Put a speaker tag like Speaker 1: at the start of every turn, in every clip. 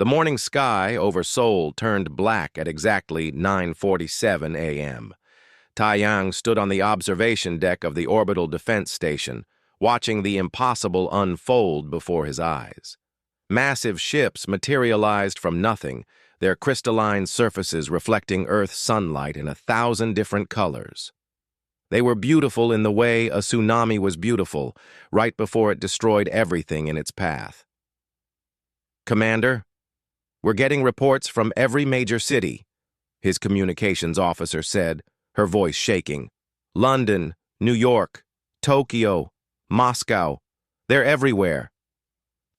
Speaker 1: The morning sky over Seoul turned black at exactly 9:47 a.m. Taeyang stood on the observation deck of the orbital defense station, watching the impossible unfold before his eyes. Massive ships materialized from nothing, their crystalline surfaces reflecting Earth's sunlight in 1,000 different colors. They were beautiful in the way a tsunami was beautiful, right before it destroyed everything in its path. "Commander, we're getting reports from every major city," his communications officer said, her voice shaking. "London, New York, Tokyo, Moscow, they're everywhere."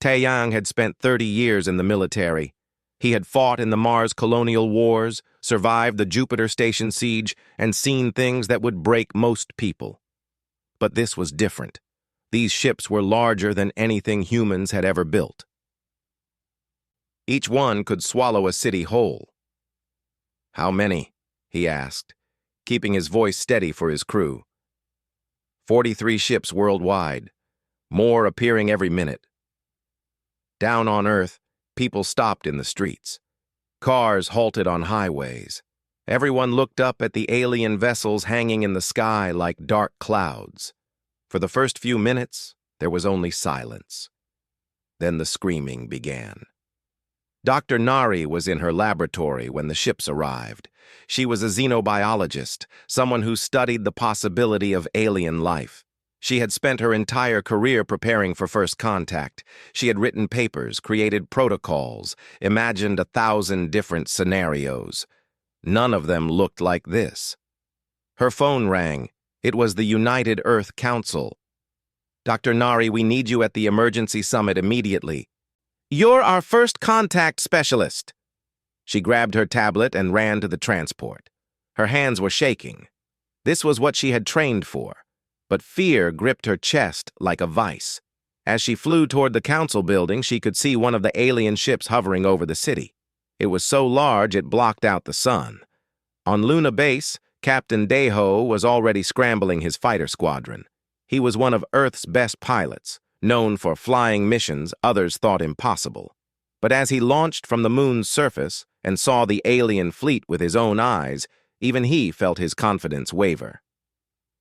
Speaker 1: Taeyang had spent 30 years in the military. He had fought in the Mars colonial wars, survived the Jupiter station siege, and seen things that would break most people. But this was different. These ships were larger than anything humans had ever built. Each one could swallow a city whole. "How many?" he asked, keeping his voice steady for his crew. 43 ships worldwide, more appearing every minute. Down on Earth, people stopped in the streets. Cars halted on highways. Everyone looked up at the alien vessels hanging in the sky like dark clouds. For the first few minutes, there was only silence. Then the screaming began. Dr. Nari was in her laboratory when the ships arrived. She was a xenobiologist, someone who studied the possibility of alien life. She had spent her entire career preparing for first contact. She had written papers, created protocols, imagined 1,000 different scenarios. None of them looked like this. Her phone rang. It was the United Earth Council. "Dr. Nari, we need you at the emergency summit immediately." "You're our first contact specialist." She grabbed her tablet and ran to the transport. Her hands were shaking. This was what she had trained for, but fear gripped her chest like a vice. As she flew toward the council building, she could see one of the alien ships hovering over the city. It was so large it blocked out the sun. On Luna Base, Captain Daeho was already scrambling his fighter squadron. He was one of Earth's best pilots, known for flying missions others thought impossible. But as he launched from the moon's surface and saw the alien fleet with his own eyes, even he felt his confidence waver.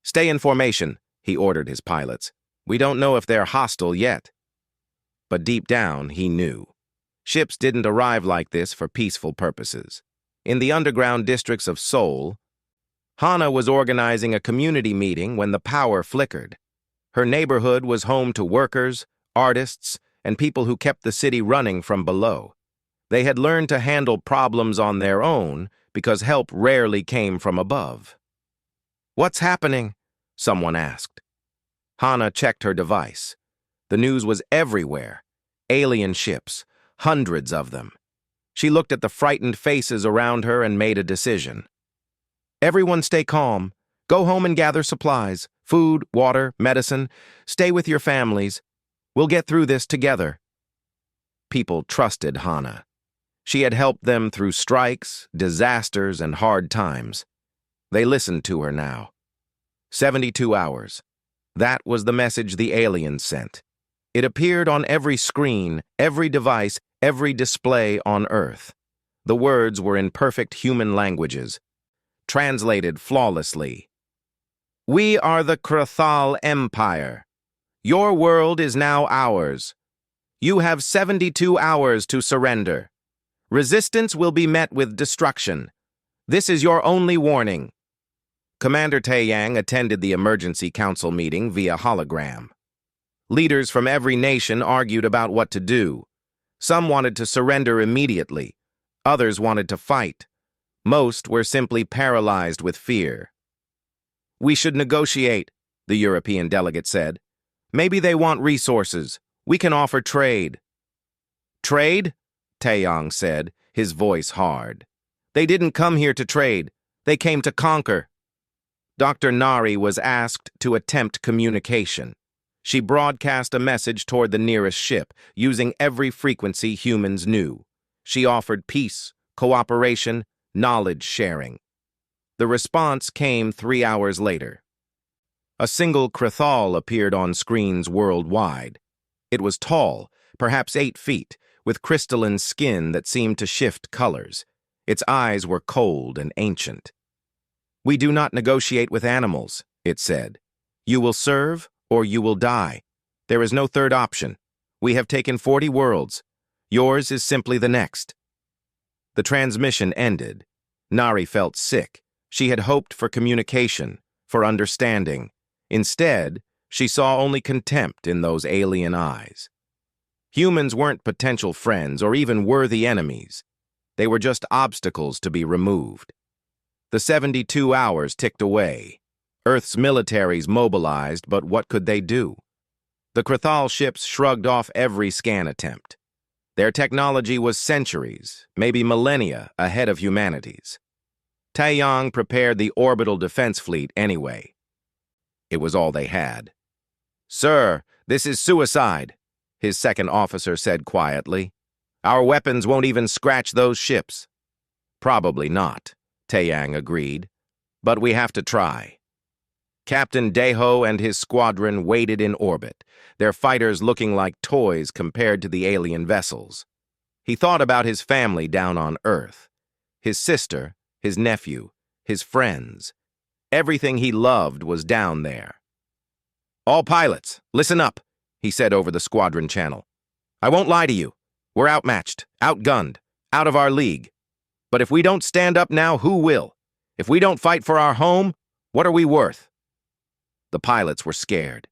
Speaker 1: "Stay in formation," he ordered his pilots. "We don't know if they're hostile yet." But deep down, he knew. Ships didn't arrive like this for peaceful purposes. In the underground districts of Seoul, Hana was organizing a community meeting when the power flickered. Her neighborhood was home to workers, artists, and people who kept the city running from below. They had learned to handle problems on their own because help rarely came from above. "What's happening?" someone asked. Hana checked her device. The news was everywhere. Alien ships, hundreds of them. She looked at the frightened faces around her and made a decision. "Everyone stay calm. Go home and gather supplies. Food, water, medicine. Stay with your families. We'll get through this together." People trusted Hana. She had helped them through strikes, disasters, and hard times. They listened to her now. 72 hours. That was the message the aliens sent. It appeared on every screen, every device, every display on Earth. The words were in perfect human languages, translated flawlessly. "We are the Krathal Empire. Your world is now ours. You have 72 hours to surrender. Resistance will be met with destruction. This is your only warning." Commander Taeyang attended the emergency council meeting via hologram. Leaders from every nation argued about what to do. Some wanted to surrender immediately. Others wanted to fight. Most were simply paralyzed with fear. "We should negotiate," the European delegate said. "Maybe they want resources. We can offer trade." "Trade?" Taeyang said, his voice hard. "They didn't come here to trade. They came to conquer." Dr. Nari was asked to attempt communication. She broadcast a message toward the nearest ship, using every frequency humans knew. She offered peace, cooperation, knowledge sharing. The response came 3 hours later. A single Krathal appeared on screens worldwide. It was tall, perhaps 8 feet, with crystalline skin that seemed to shift colors. Its eyes were cold and ancient. "We do not negotiate with animals," it said. "You will serve or you will die. There is no third option. We have taken 40 worlds. Yours is simply the next." The transmission ended. Nari felt sick. She had hoped for communication, for understanding. Instead, she saw only contempt in those alien eyes. Humans weren't potential friends or even worthy enemies. They were just obstacles to be removed. The 72 hours ticked away. Earth's militaries mobilized, but what could they do? The Krathal ships shrugged off every scan attempt. Their technology was centuries, maybe millennia, ahead of humanity's. Taeyang prepared the orbital defense fleet anyway. It was all they had. "Sir, this is suicide," his second officer said quietly. "Our weapons won't even scratch those ships." "Probably not," Taeyang agreed. "But we have to try." Captain Deho and his squadron waited in orbit, their fighters looking like toys compared to the alien vessels. He thought about his family down on Earth. His sister, his nephew, his friends. Everything he loved was down there. "All pilots, listen up," he said over the squadron channel. "I won't lie to you. We're outmatched, outgunned, out of our league. But if we don't stand up now, who will? If we don't fight for our home, what are we worth?" The pilots were scared.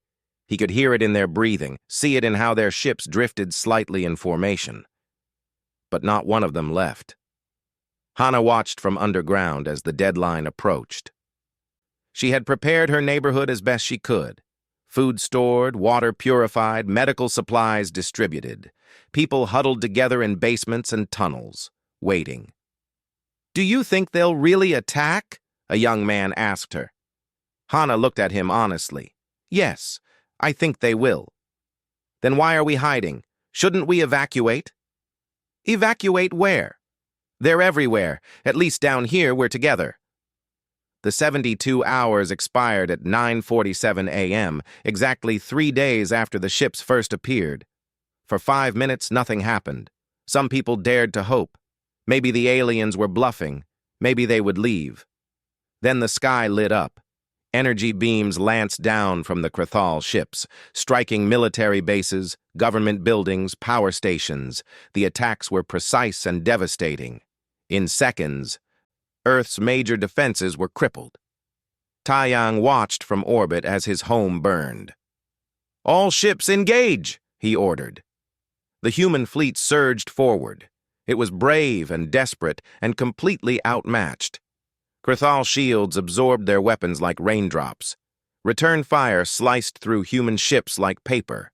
Speaker 1: He could hear it in their breathing, see it in how their ships drifted slightly in formation. But not one of them left. Hana watched from underground as the deadline approached. She had prepared her neighborhood as best she could. Food stored, water purified, medical supplies distributed. People huddled together in basements and tunnels, waiting. "Do you think they'll really attack?" a young man asked her. Hana looked at him honestly. "Yes, I think they will." "Then why are we hiding? Shouldn't we evacuate?" "Evacuate where?" "They're everywhere. At least down here we're together." The 72 hours expired at 9:47 a.m., exactly 3 days after the ships first appeared. For 5 minutes, nothing happened. Some people dared to hope. Maybe the aliens were bluffing. Maybe they would leave. Then the sky lit up. Energy beams lanced down from the Krathal ships, striking military bases, government buildings, power stations. The attacks were precise and devastating. In seconds, Earth's major defenses were crippled. Taeyang watched from orbit as his home burned. "All ships engage," he ordered. The human fleet surged forward. It was brave and desperate and completely outmatched. Krathal shields absorbed their weapons like raindrops. Return fire sliced through human ships like paper.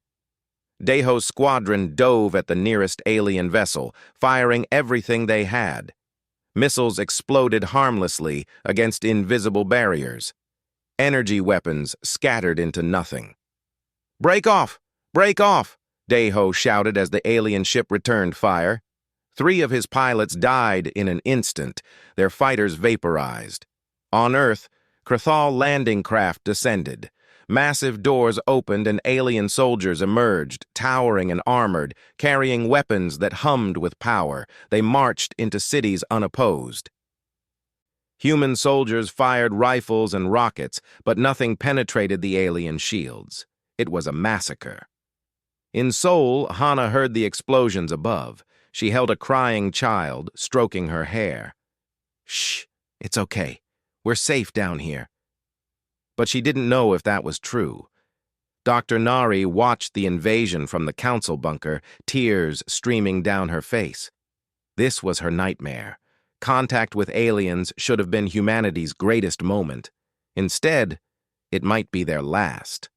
Speaker 1: Deho's squadron dove at the nearest alien vessel, firing everything they had. Missiles exploded harmlessly against invisible barriers. Energy weapons scattered into nothing. "Break off! Break off!" Deho shouted as the alien ship returned fire. 3 of his pilots died in an instant, their fighters vaporized. On Earth, Krathal landing craft descended. Massive doors opened and alien soldiers emerged, towering and armored, carrying weapons that hummed with power. They marched into cities unopposed. Human soldiers fired rifles and rockets, but nothing penetrated the alien shields. It was a massacre. In Seoul, Hana heard the explosions above. She held a crying child, stroking her hair. "Shh, it's okay. We're safe down here." But she didn't know if that was true. Dr. Nari watched the invasion from the council bunker, tears streaming down her face. This was her nightmare. Contact with aliens should have been humanity's greatest moment. Instead, it might be their last.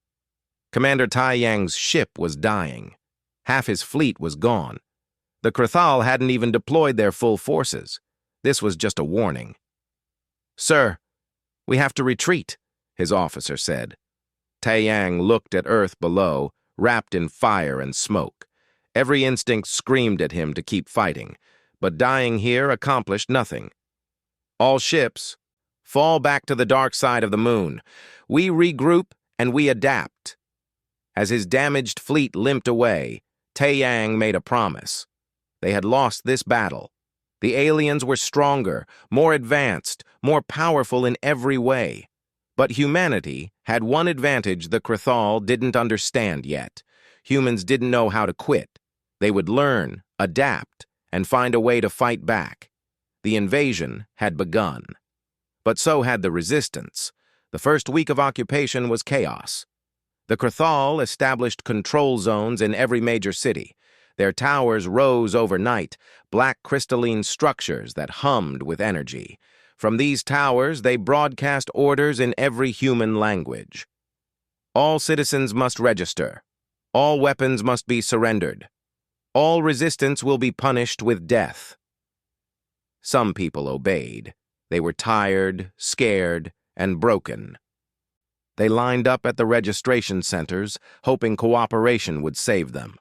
Speaker 1: Commander Taeyang's ship was dying. Half his fleet was gone. The Krathal hadn't even deployed their full forces. This was just a warning. "Sir, we have to retreat," his officer said. Taeyang looked at Earth below, wrapped in fire and smoke. Every instinct screamed at him to keep fighting, but dying here accomplished nothing. "All ships, fall back to the dark side of the moon. We regroup and we adapt." As his damaged fleet limped away, Taeyang made a promise. They had lost this battle. The aliens were stronger, more advanced, more powerful in every way. But humanity had one advantage the Krathal didn't understand yet. Humans didn't know how to quit. They would learn, adapt, and find a way to fight back. The invasion had begun. But so had the resistance. The first week of occupation was chaos. The Krathal established control zones in every major city. Their towers rose overnight, black crystalline structures that hummed with energy. From these towers, they broadcast orders in every human language. All citizens must register. All weapons must be surrendered. All resistance will be punished with death. Some people obeyed. They were tired, scared, and broken. They lined up at the registration centers, hoping cooperation would save them.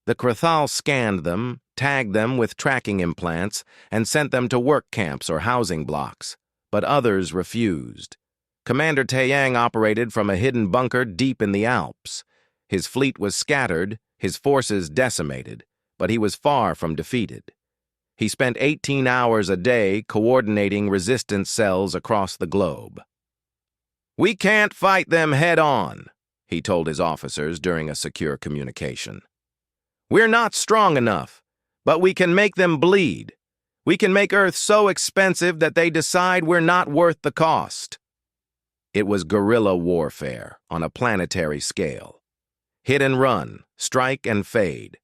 Speaker 1: The Krathal scanned them, tagged them with tracking implants, and sent them to work camps or housing blocks. But others refused. Commander Taeyang operated from a hidden bunker deep in the Alps. His fleet was scattered, his forces decimated, but he was far from defeated. He spent 18 hours a day coordinating resistance cells across the globe. "We can't fight them head-on," he told his officers during a secure communication. "We're not strong enough, but we can make them bleed. We can make Earth so expensive that they decide we're not worth the cost." It was guerrilla warfare on a planetary scale. Hit and run, strike and fade.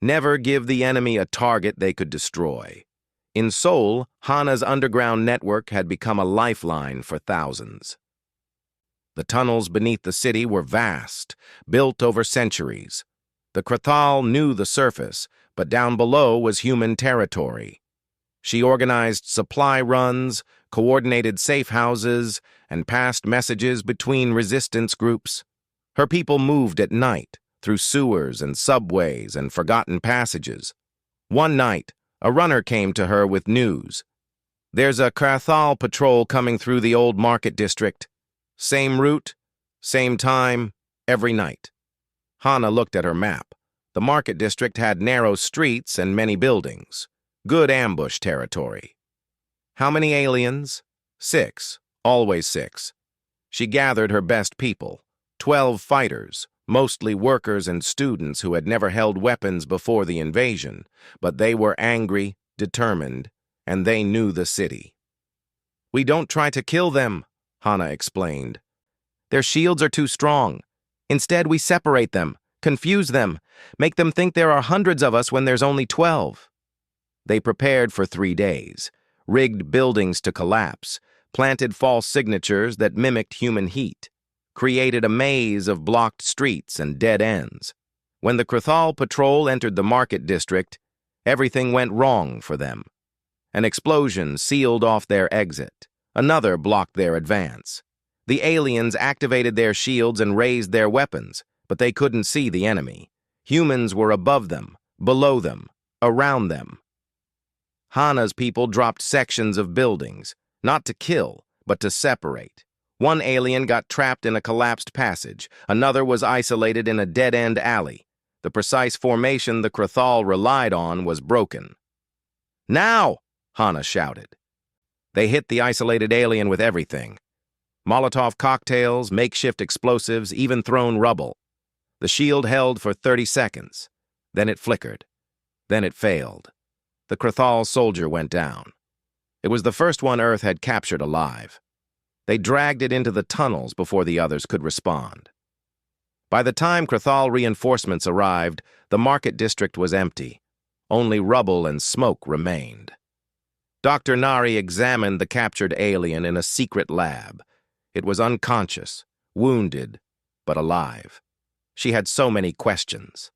Speaker 1: Never give the enemy a target they could destroy. In Seoul, Hana's underground network had become a lifeline for thousands. The tunnels beneath the city were vast, built over centuries. The Krathal knew the surface, but down below was human territory. She organized supply runs, coordinated safe houses, and passed messages between resistance groups. Her people moved at night, through sewers and subways and forgotten passages. One night, a runner came to her with news. "There's a Krathal patrol coming through the old market district. Same route, same time, every night." Hana looked at her map. The market district had narrow streets and many buildings. Good ambush territory. "How many aliens?" "6. Always 6. She gathered her best people, 12 fighters, mostly workers and students who had never held weapons before the invasion, but they were angry, determined, and they knew the city. "We don't try to kill them," Hana explained. "Their shields are too strong. Instead, we separate them, confuse them, make them think there are hundreds of us when there's only 12. They prepared for 3 days, rigged buildings to collapse, planted false signatures that mimicked human heat, created a maze of blocked streets and dead ends. When the Krathal patrol entered the market district, everything went wrong for them. An explosion sealed off their exit. Another blocked their advance. The aliens activated their shields and raised their weapons, but they couldn't see the enemy. Humans were above them, below them, around them. Hana's people dropped sections of buildings, not to kill, but to separate. One alien got trapped in a collapsed passage. Another was isolated in a dead-end alley. The precise formation the Krathal relied on was broken. "Now!" Hana shouted. They hit the isolated alien with everything. Molotov cocktails, makeshift explosives, even thrown rubble. The shield held for 30 seconds. Then it flickered. Then it failed. The Krathal soldier went down. It was the first one Earth had captured alive. They dragged it into the tunnels before the others could respond. By the time Krathal reinforcements arrived, the market district was empty. Only rubble and smoke remained. Dr. Nari examined the captured alien in a secret lab. It was unconscious, wounded, but alive. She had so many questions.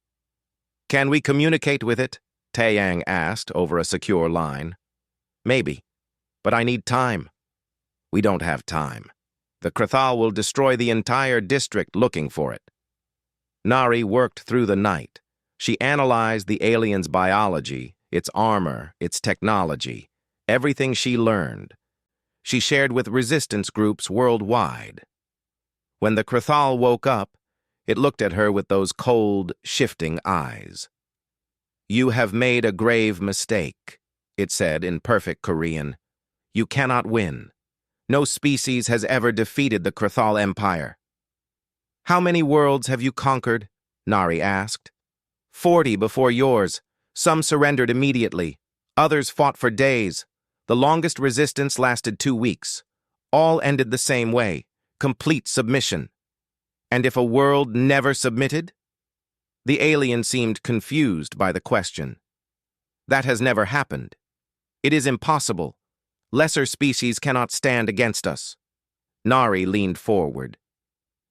Speaker 1: "Can we communicate with it?" Taeyang asked over a secure line. "Maybe, but I need time." "We don't have time. The Krathal will destroy the entire district looking for it." Nari worked through the night. She analyzed the alien's biology, its armor, its technology, everything she learned. She shared with resistance groups worldwide. When the Krathal woke up, it looked at her with those cold, shifting eyes. "You have made a grave mistake," it said in perfect Korean. "You cannot win. No species has ever defeated the Krathal Empire." "How many worlds have you conquered?" Nari asked. 40 before yours. Some surrendered immediately. Others fought for days. The longest resistance lasted 2 weeks. All ended the same way, complete submission. And if a world never submitted? The alien seemed confused by the question. "That has never happened. It is impossible. Lesser species cannot stand against us." Nari leaned forward.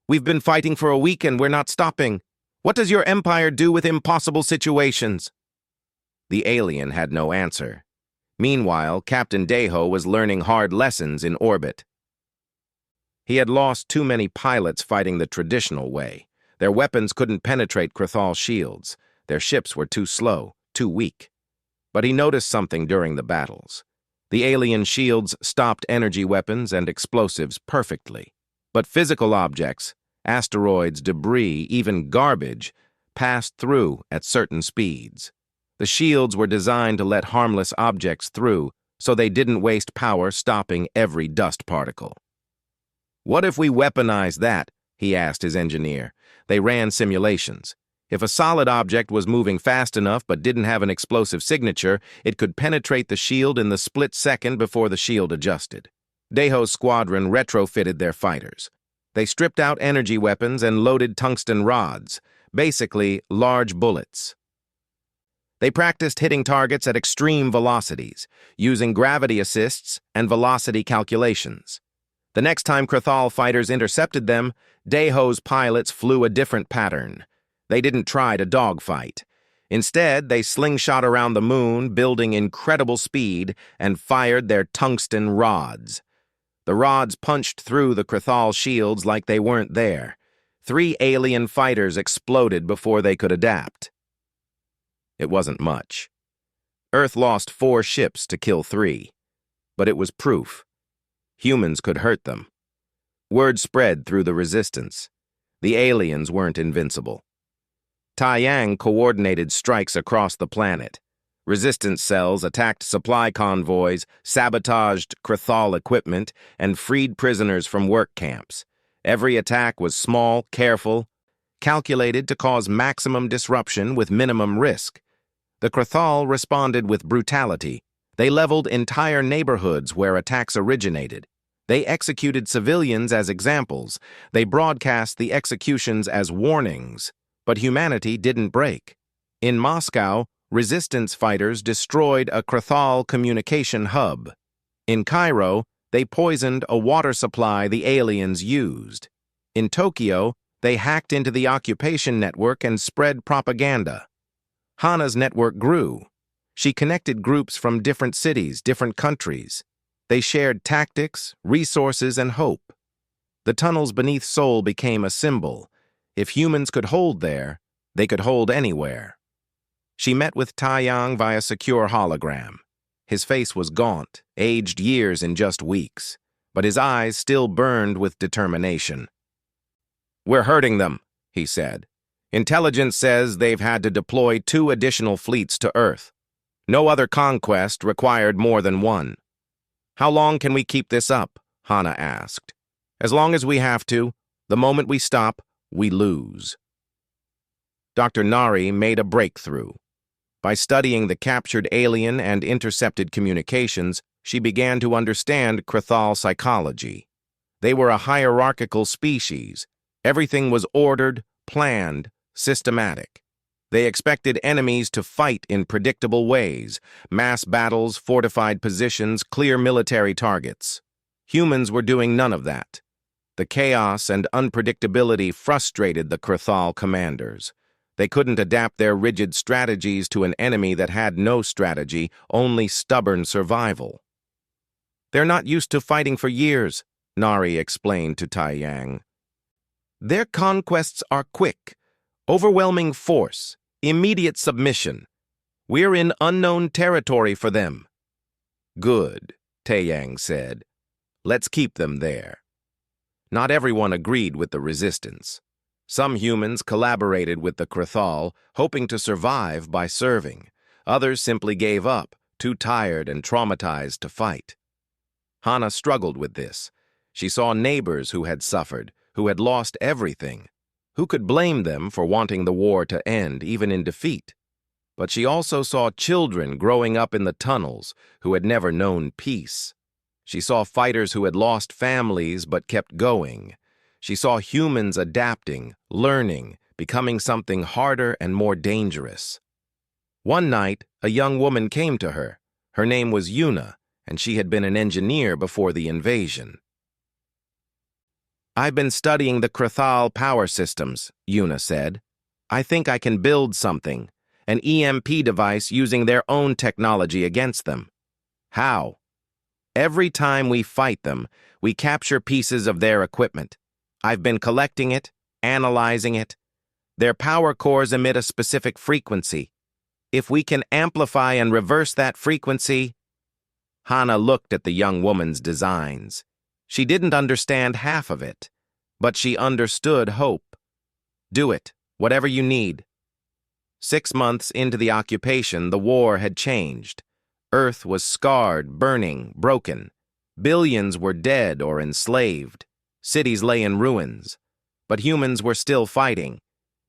Speaker 1: "We've been fighting for a week and we're not stopping. What does your empire do with impossible situations?" The alien had no answer. Meanwhile, Captain Deho was learning hard lessons in orbit. He had lost too many pilots fighting the traditional way. Their weapons couldn't penetrate Krathal shields. Their ships were too slow, too weak. But he noticed something during the battles. The alien shields stopped energy weapons and explosives perfectly. But physical objects, asteroids, debris, even garbage, passed through at certain speeds. The shields were designed to let harmless objects through, so they didn't waste power stopping every dust particle. "What if we weaponize that?" he asked his engineer. They ran simulations. If a solid object was moving fast enough but didn't have an explosive signature, it could penetrate the shield in the split second before the shield adjusted. Deho's squadron retrofitted their fighters. They stripped out energy weapons and loaded tungsten rods, basically large bullets. They practiced hitting targets at extreme velocities, using gravity assists and velocity calculations. The next time Krathal fighters intercepted them, Deho's pilots flew a different pattern. They didn't try to dogfight. Instead, they slingshot around the moon, building incredible speed, and fired their tungsten rods. The rods punched through the Krathal shields like they weren't there. 3 alien fighters exploded before they could adapt. It wasn't much. Earth lost 4 ships to kill 3. But it was proof. Humans could hurt them. Word spread through the resistance. The aliens weren't invincible. Taiyang coordinated strikes across the planet. Resistance cells attacked supply convoys, sabotaged Krathal equipment, and freed prisoners from work camps. Every attack was small, careful, calculated to cause maximum disruption with minimum risk. The Krathal responded with brutality. They leveled entire neighborhoods where attacks originated. They executed civilians as examples. They broadcast the executions as warnings. But humanity didn't break. In Moscow, resistance fighters destroyed a Krathal communication hub. In Cairo, they poisoned a water supply the aliens used. In Tokyo, they hacked into the occupation network and spread propaganda. Hana's network grew. She connected groups from different cities, different countries. They shared tactics, resources, and hope. The tunnels beneath Seoul became a symbol. If humans could hold there, they could hold anywhere. She met with Taiyang via secure hologram. His face was gaunt, aged years in just weeks, but his eyes still burned with determination. "We're hurting them," he said. "Intelligence says they've had to deploy 2 additional fleets to Earth. No other conquest required more than 1. "How long can we keep this up?" Hana asked. "As long as we have to. The moment we stop, we lose." Dr. Nari made a breakthrough. By studying the captured alien and intercepted communications, she began to understand Krathal psychology. They were a hierarchical species. Everything was ordered, planned, systematic. They expected enemies to fight in predictable ways: mass battles, fortified positions, clear military targets. Humans were doing none of that. The chaos and unpredictability frustrated the Krathal commanders. They couldn't adapt their rigid strategies to an enemy that had no strategy, only stubborn survival. "They're not used to fighting for years," Nari explained to Taiyang. "Their conquests are quick, overwhelming force, immediate submission. We're in unknown territory for them." "Good," Taiyang said. "Let's keep them there." Not everyone agreed with the resistance. Some humans collaborated with the Krathal, hoping to survive by serving. Others simply gave up, too tired and traumatized to fight. Hana struggled with this. She saw neighbors who had suffered, who had lost everything. Who could blame them for wanting the war to end, even in defeat? But she also saw children growing up in the tunnels who had never known peace. She saw fighters who had lost families but kept going. She saw humans adapting, learning, becoming something harder and more dangerous. One night, a young woman came to her. Her name was Yuna, and she had been an engineer before the invasion. "I've been studying the Krathal power systems," Yuna said. "I think I can build something, an EMP device using their own technology against them." "How?" "Every time we fight them, we capture pieces of their equipment. I've been collecting it, analyzing it. Their power cores emit a specific frequency. If we can amplify and reverse that frequency..." Hana looked at the young woman's designs. She didn't understand half of it, but she understood hope. "Do it, whatever you need." 6 months into the occupation, the war had changed. Earth was scarred, burning, broken. Billions were dead or enslaved. Cities lay in ruins. But humans were still fighting.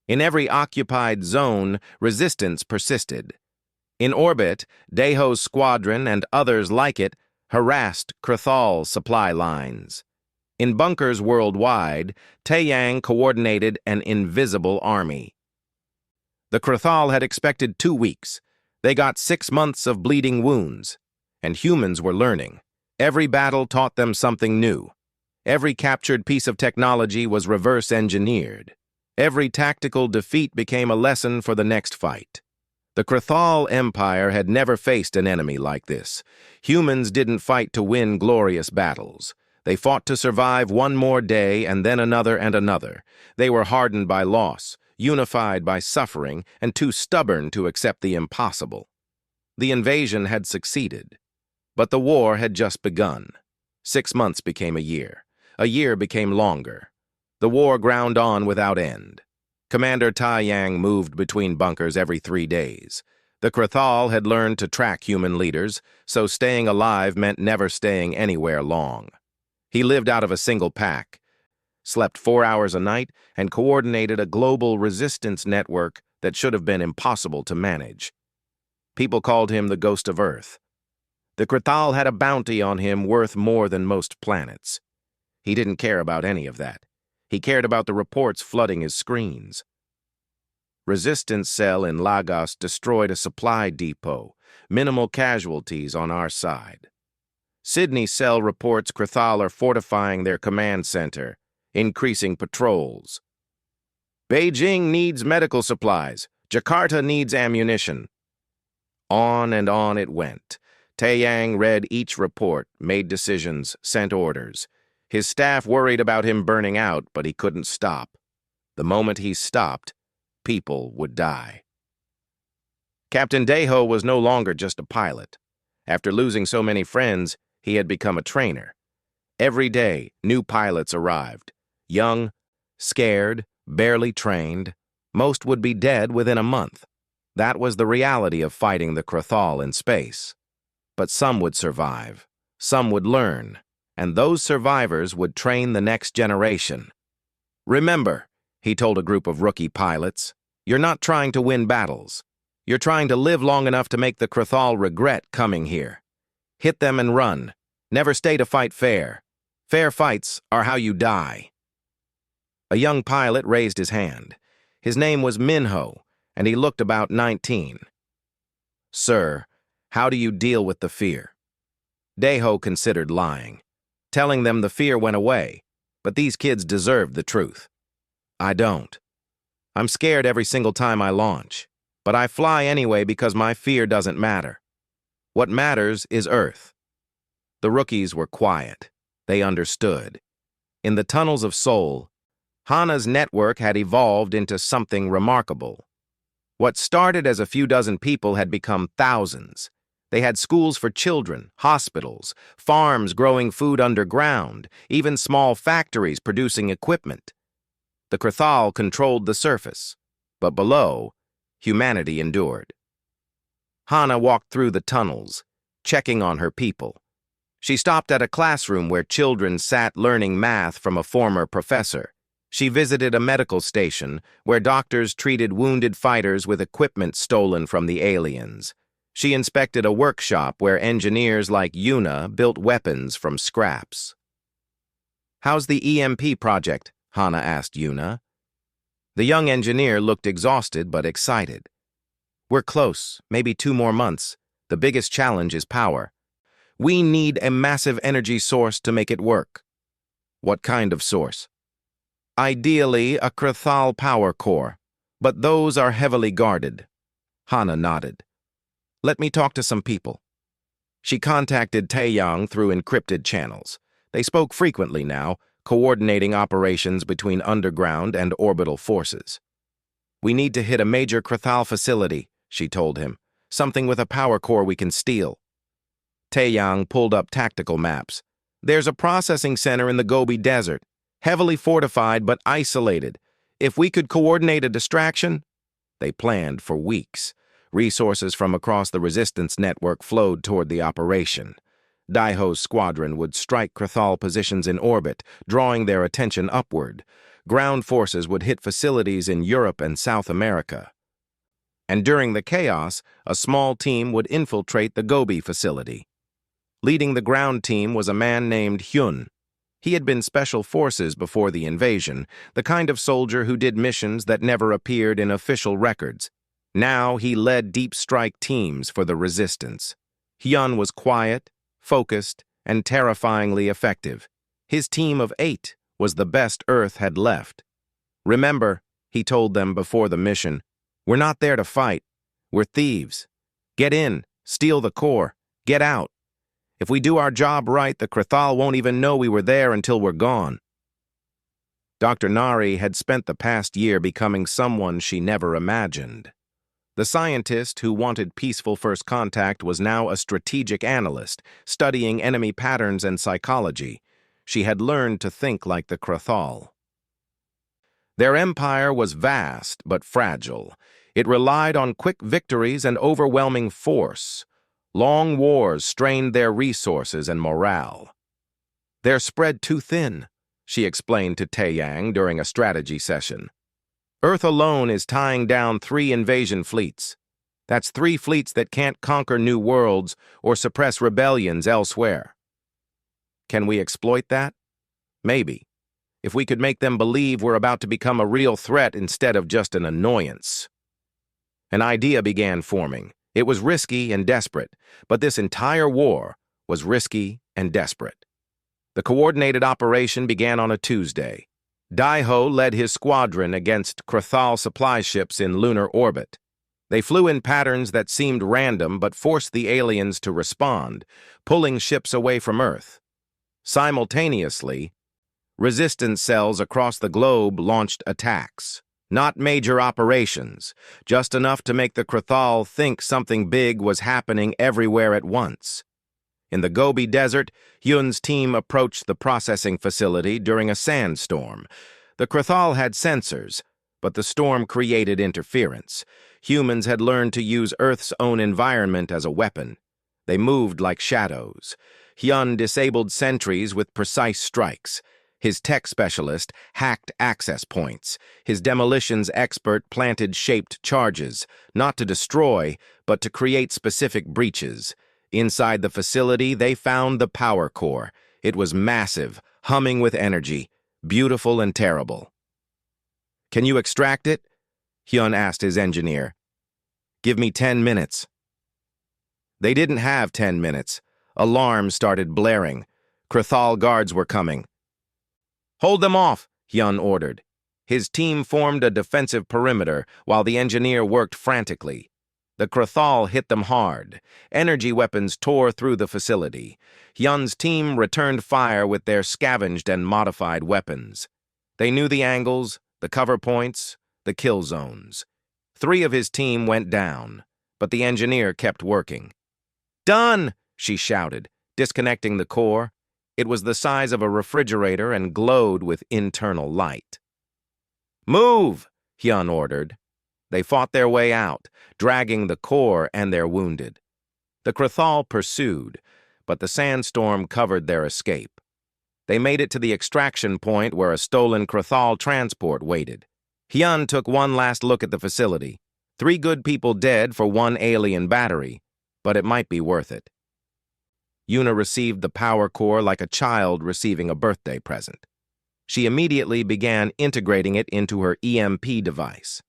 Speaker 1: In every occupied zone, resistance persisted. In orbit, Deho's squadron and others like it harassed Krathal supply lines. In bunkers worldwide, Taeyang coordinated an invisible army. The Krathal had expected 2 weeks. They got 6 months of bleeding wounds. And humans were learning. Every battle taught them something new. Every captured piece of technology was reverse-engineered. Every tactical defeat became a lesson for the next fight. The Krathal Empire had never faced an enemy like this. Humans didn't fight to win glorious battles. They fought to survive one more day and then another and another. They were hardened by loss, unified by suffering, and too stubborn to accept the impossible. The invasion had succeeded, but the war had just begun. 6 months became a year. A year became longer. The war ground on without end. Commander Taeyang moved between bunkers every 3 days. The Krathal had learned to track human leaders, so staying alive meant never staying anywhere long. He lived out of a single pack, slept 4 hours a night, and coordinated a global resistance network that should have been impossible to manage. People called him the Ghost of Earth. The Krathal had a bounty on him worth more than most planets. He didn't care about any of that. He cared about the reports flooding his screens. Resistance cell in Lagos destroyed a supply depot. Minimal casualties on our side. Sydney cell reports Krathal are fortifying their command center, increasing patrols. Beijing needs medical supplies. Jakarta needs ammunition. On and on it went. Taeyang read each report, made decisions, sent orders. His staff worried about him burning out, but he couldn't stop. The moment he stopped, people would die. Captain Deho was no longer just a pilot. After losing so many friends, he had become a trainer. Every day, new pilots arrived. Young, scared, barely trained. Most would be dead within a month. That was the reality of fighting the Krathal in space. But some would survive. Some would learn. And those survivors would train the next generation. "Remember," he told a group of rookie pilots, "you're not trying to win battles. You're trying to live long enough to make the Krathal regret coming here. Hit them and run. Never stay to fight fair. Fair fights are how you die." A young pilot raised his hand. His name was Minho, and he looked about 19. "Sir, how do you deal with the fear?" Deho considered lying, telling them the fear went away, but these kids deserved the truth. "I don't. I'm scared every single time I launch, but I fly anyway because my fear doesn't matter. What matters is Earth." The rookies were quiet. They understood. In the tunnels of Seoul, Hana's network had evolved into something remarkable. What started as a few dozen people had become thousands. They had schools for children, hospitals, farms growing food underground, even small factories producing equipment. The Krathal controlled the surface, but below, humanity endured. Hana walked through the tunnels, checking on her people. She stopped at a classroom where children sat learning math from a former professor. She visited a medical station where doctors treated wounded fighters with equipment stolen from the aliens. She inspected a workshop where engineers like Yuna built weapons from scraps. "How's the EMP project?" Hana asked Yuna. The young engineer looked exhausted but excited. "We're close, maybe 2 more months. The biggest challenge is power. We need a massive energy source to make it work." "What kind of source?" "Ideally, a Krathal power core, but those are heavily guarded." Hana nodded. "Let me talk to some people." She contacted Taeyang through encrypted channels. They spoke frequently now, coordinating operations between underground and orbital forces. "We need to hit a major Krathal facility," she told him. "Something with a power core we can steal." Taeyang pulled up tactical maps. "There's a processing center in the Gobi Desert, heavily fortified but isolated. If we could coordinate a distraction..." They planned for weeks. Resources from across the resistance network flowed toward the operation. Daiho's squadron would strike Krathal positions in orbit, drawing their attention upward. Ground forces would hit facilities in Europe and South America. And during the chaos, a small team would infiltrate the Gobi facility. Leading the ground team was a man named Hyun. He had been special forces before the invasion, the kind of soldier who did missions that never appeared in official records. Now he led deep strike teams for the resistance. Hyun was quiet, focused, and terrifyingly effective. His team of 8 was the best Earth had left. "Remember," he told them before the mission, "we're not there to fight. We're thieves. Get in, steal the core, get out. If we do our job right, the Krathal won't even know we were there until we're gone." Dr. Nari had spent the past year becoming someone she never imagined. The scientist who wanted peaceful first contact was now a strategic analyst, studying enemy patterns and psychology. She had learned to think like the Krathal. Their empire was vast but fragile. It relied on quick victories and overwhelming force. Long wars strained their resources and morale. "They're spread too thin," she explained to Taeyang during a strategy session. "Earth alone is tying down 3 invasion fleets. That's 3 fleets that can't conquer new worlds or suppress rebellions elsewhere." "Can we exploit that?" "Maybe. If we could make them believe we're about to become a real threat instead of just an annoyance." An idea began forming. It was risky and desperate, but this entire war was risky and desperate. The coordinated operation began on a Tuesday. Daiho led his squadron against Krathal supply ships in lunar orbit. They flew in patterns that seemed random but forced the aliens to respond, pulling ships away from Earth. Simultaneously, resistance cells across the globe launched attacks. Not major operations, just enough to make the Krathal think something big was happening everywhere at once. In the Gobi Desert, Hyun's team approached the processing facility during a sandstorm. The Krathal had sensors, but the storm created interference. Humans had learned to use Earth's own environment as a weapon. They moved like shadows. Hyun disabled sentries with precise strikes. His tech specialist hacked access points. His demolitions expert planted shaped charges, not to destroy, but to create specific breaches. Inside the facility, they found the power core. It was massive, humming with energy, beautiful and terrible. "Can you extract it?" Hyun asked his engineer. "Give me 10 minutes. They didn't have 10 minutes. Alarms started blaring. Krathal guards were coming. "Hold them off," Hyun ordered. His team formed a defensive perimeter while the engineer worked frantically. The Krathal hit them hard. Energy weapons tore through the facility. Hyun's team returned fire with their scavenged and modified weapons. They knew the angles, the cover points, the kill zones. 3 of his team went down, but the engineer kept working. "Done!" she shouted, disconnecting the core. It was the size of a refrigerator and glowed with internal light. "Move!" Hyun ordered. They fought their way out, dragging the core and their wounded. The Krathal pursued, but the sandstorm covered their escape. They made it to the extraction point where a stolen Krathal transport waited. Hyun took one last look at the facility. 3 good people dead for 1 alien battery, but it might be worth it. Yuna received the power core like a child receiving a birthday present. She immediately began integrating it into her EMP device.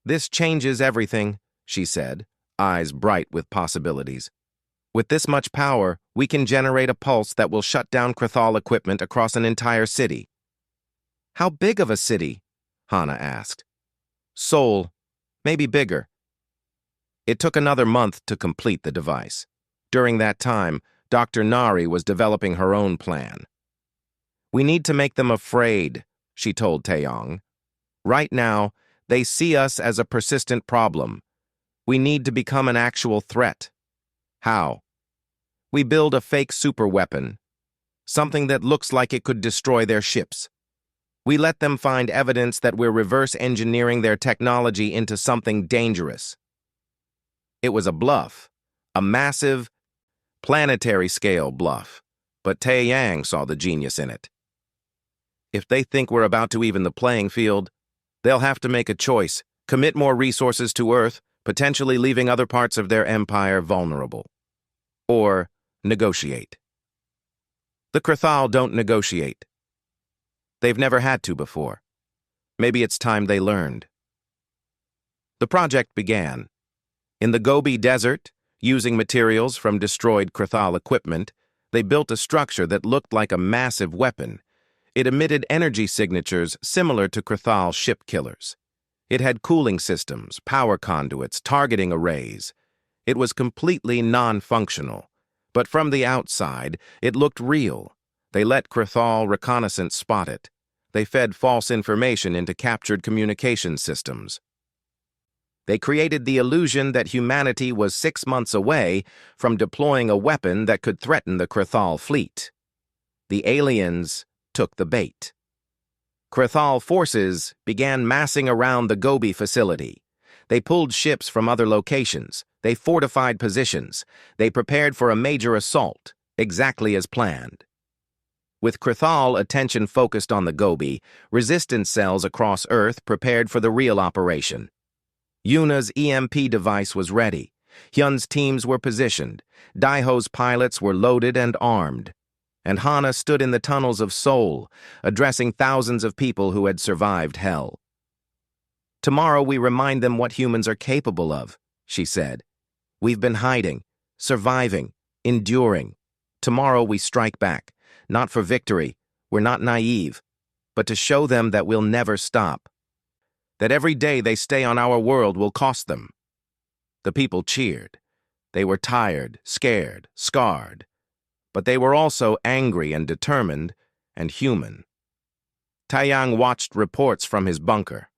Speaker 1: "This changes everything," she said, eyes bright with possibilities. "With this much power, we can generate a pulse that will shut down Krathal equipment across an entire city." "How big of a city?" Hana asked. "Seoul, maybe bigger." It took another month to complete the device. During that time, Dr. Nari was developing her own plan. "We need to make them afraid," she told Taeyong. "Right now, they see us as a persistent problem. We need to become an actual threat." "How?" "We build a fake superweapon, something that looks like it could destroy their ships. We let them find evidence that we're reverse engineering their technology into something dangerous." It was a bluff, a massive, planetary-scale bluff, but Taeyang saw the genius in it. If they think we're about to even the playing field, they'll have to make a choice, commit more resources to Earth, potentially leaving other parts of their empire vulnerable. Or negotiate. The Krathal don't negotiate. They've never had to before. Maybe it's time they learned. The project began. In the Gobi Desert, using materials from destroyed Krathal equipment, they built a structure that looked like a massive weapon. It emitted energy signatures similar to Krathal ship killers. It had cooling systems, power conduits, targeting arrays. It was completely non-functional, but from the outside, it looked real. They let Krathal reconnaissance spot it. They fed false information into captured communication systems. They created the illusion that humanity was 6 months away from deploying a weapon that could threaten the Krathal fleet. The aliens took the bait. Krathal forces began massing around the Gobi facility. They pulled ships from other locations. They fortified positions. They prepared for a major assault, exactly as planned. With Krathal attention focused on the Gobi, resistance cells across Earth prepared for the real operation. Yuna's EMP device was ready. Hyun's teams were positioned. Daiho's pilots were loaded and armed. And Hana stood in the tunnels of Seoul, addressing thousands of people who had survived hell. "Tomorrow we remind them what humans are capable of," she said. "We've been hiding, surviving, enduring. Tomorrow we strike back, not for victory, we're not naive, but to show them that we'll never stop. That every day they stay on our world will cost them." The people cheered. They were tired, scared, scarred. But they were also angry and determined and human. Taeyang watched reports from his bunker.